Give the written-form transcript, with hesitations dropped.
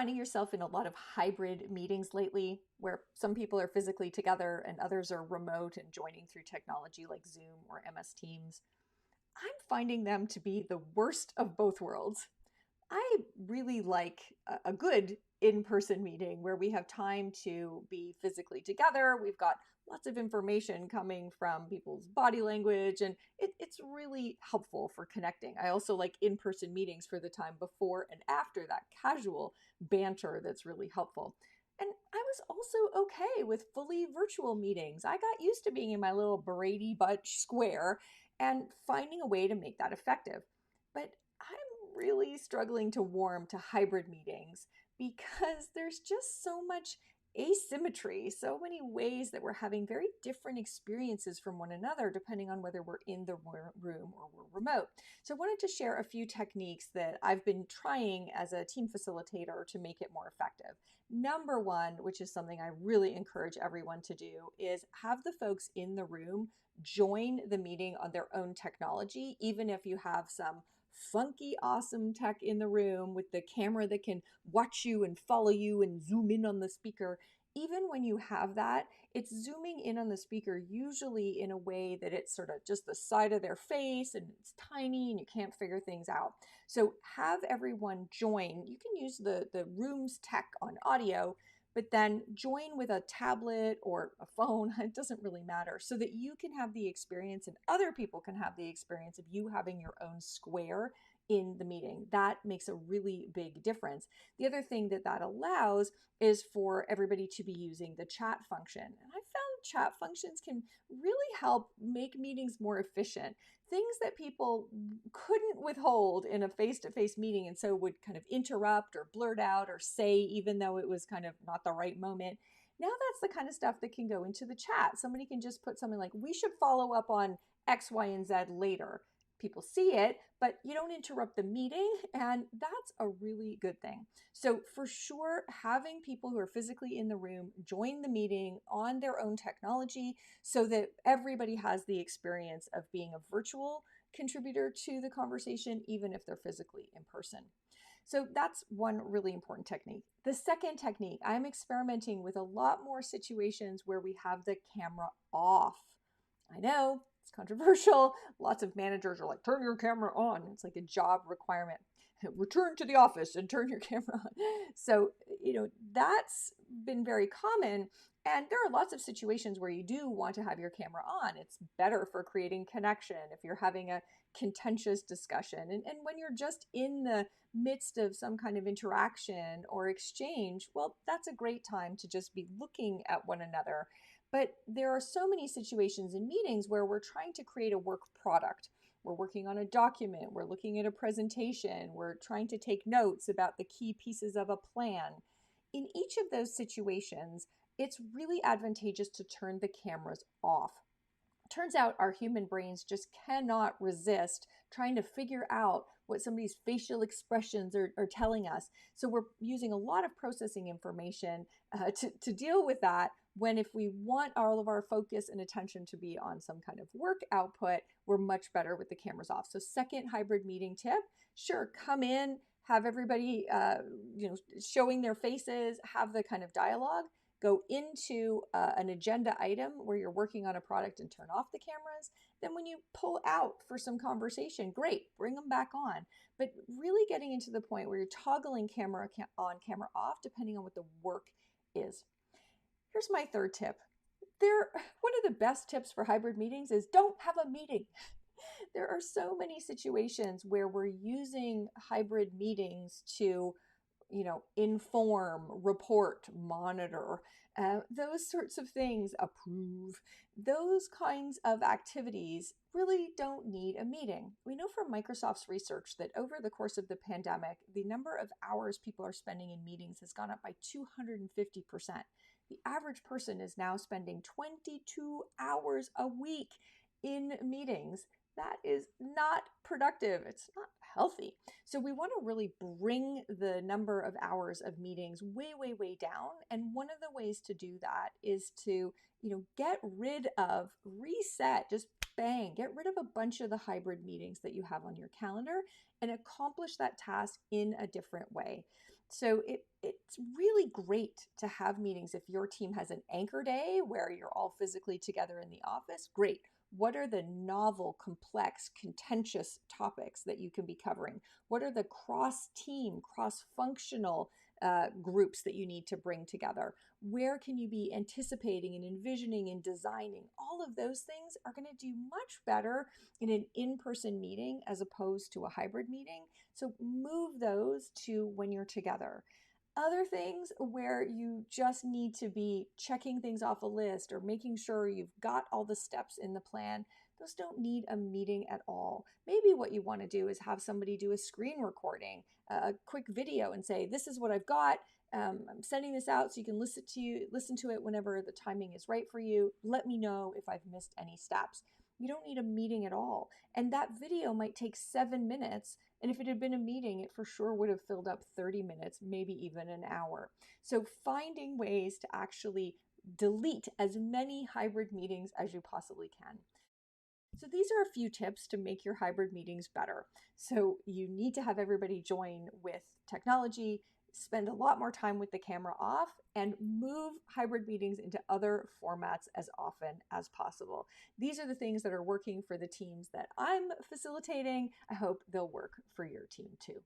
finding yourself in a lot of hybrid meetings lately where some people are physically together and others are remote and joining through technology like Zoom or MS Teams? I'm finding them to be the worst of both worlds. I really like a good in person meeting where we have time to be physically together. We've got lots of information coming from people's body language, and it's really helpful for connecting. I also like in person meetings for the time before and after that casual banter that's really helpful. And I was also okay with fully virtual meetings. I got used to being in my little Brady Bunch square and finding a way to make that effective. But I'm really struggling to warm to hybrid meetings because there's just so much asymmetry, so many ways that we're having very different experiences from one another depending on whether we're in the room or we're remote. So I wanted to share a few techniques that I've been trying as a team facilitator to make it more effective. Number one, which is something I really encourage everyone to do, is have the folks in the room join the meeting on their own technology, even if you have some funky, awesome tech in the room with the camera that can watch you and follow you and zoom in on the speaker. Even when you have that, it's zooming in on the speaker usually in a way that it's sort of just the side of their face and it's tiny and you can't figure things out. So have everyone join. You can use the room's tech on audio, but then join with a tablet or a phone. It doesn't really matter, so that you can have the experience and other people can have the experience of you having your own square in the meeting. That makes a really big difference. The other thing that that allows is for everybody to be using the chat function. And I found chat functions can really help make meetings more efficient. Things that people couldn't withhold in a face-to-face meeting and so would kind of interrupt or blurt out or say even though it was kind of not the right moment. Now that's the kind of stuff that can go into the chat. Somebody can just put something like, we should follow up on X, Y, and Z later. People see it, but you don't interrupt the meeting, and that's a really good thing. So for sure, having people who are physically in the room join the meeting on their own technology so that everybody has the experience of being a virtual contributor to the conversation, even if they're physically in person. So that's one really important technique. The second technique, I'm experimenting with a lot more situations where we have the camera off. I know it's controversial. Lots of managers are like, turn your camera on. It's like a job requirement. Return to the office and turn your camera on. So, that's been very common. And there are lots of situations where you do want to have your camera on. It's better for creating connection if you're having a contentious discussion. And when you're just in the midst of some kind of interaction or exchange, well, that's a great time to just be looking at one another. But there are so many situations in meetings where we're trying to create a work product. We're working on a document, we're looking at a presentation, we're trying to take notes about the key pieces of a plan. In each of those situations, it's really advantageous to turn the cameras off. Turns out our human brains just cannot resist trying to figure out what somebody's facial expressions are telling us. So we're using a lot of processing information to deal with that, when if we want all of our focus and attention to be on some kind of work output, we're much better with the cameras off. So second hybrid meeting tip, sure, come in, have everybody showing their faces, have the kind of dialogue. Go into an agenda item where you're working on a product and turn off the cameras. Then when you pull out for some conversation, great, bring them back on. But really getting into the point where you're toggling camera on, camera off, depending on what the work is. Here's my third tip. One of the best tips for hybrid meetings is don't have a meeting. There are so many situations where we're using hybrid meetings to inform, report, monitor, those sorts of things, approve. Those kinds of activities really don't need a meeting. We know from Microsoft's research that over the course of the pandemic, the number of hours people are spending in meetings has gone up by 250%. The average person is now spending 22 hours a week in meetings. That is not productive. It's not healthy. So we want to really bring the number of hours of meetings way, way, way down. And one of the ways to do that is to, get rid of, reset, just bang, get rid of a bunch of the hybrid meetings that you have on your calendar and accomplish that task in a different way. So it's really great to have meetings. If your team has an anchor day where you're all physically together in the office, great. What are the novel, complex, contentious topics that you can be covering? What are the cross team, cross functional groups that you need to bring together? Where can you be anticipating and envisioning and designing? All of those things are going to do much better in an in person meeting as opposed to a hybrid meeting. So move those to when you're together. Other things where you just need to be checking things off a list or making sure you've got all the steps in the plan, those don't need a meeting at all. Maybe what you want to do is have somebody do a screen recording, a quick video, and say, "This is what I've got. I'm sending this out so you can listen to it whenever the timing is right for you. Let me know if I've missed any steps." You don't need a meeting at all. And that video might take 7 minutes. And if it had been a meeting, it for sure would have filled up 30 minutes, maybe even an hour. So finding ways to actually delete as many hybrid meetings as you possibly can. So these are a few tips to make your hybrid meetings better. So you need to have everybody join with technology, spend a lot more time with the camera off, and move hybrid meetings into other formats as often as possible. These are the things that are working for the teams that I'm facilitating. I hope they'll work for your team too.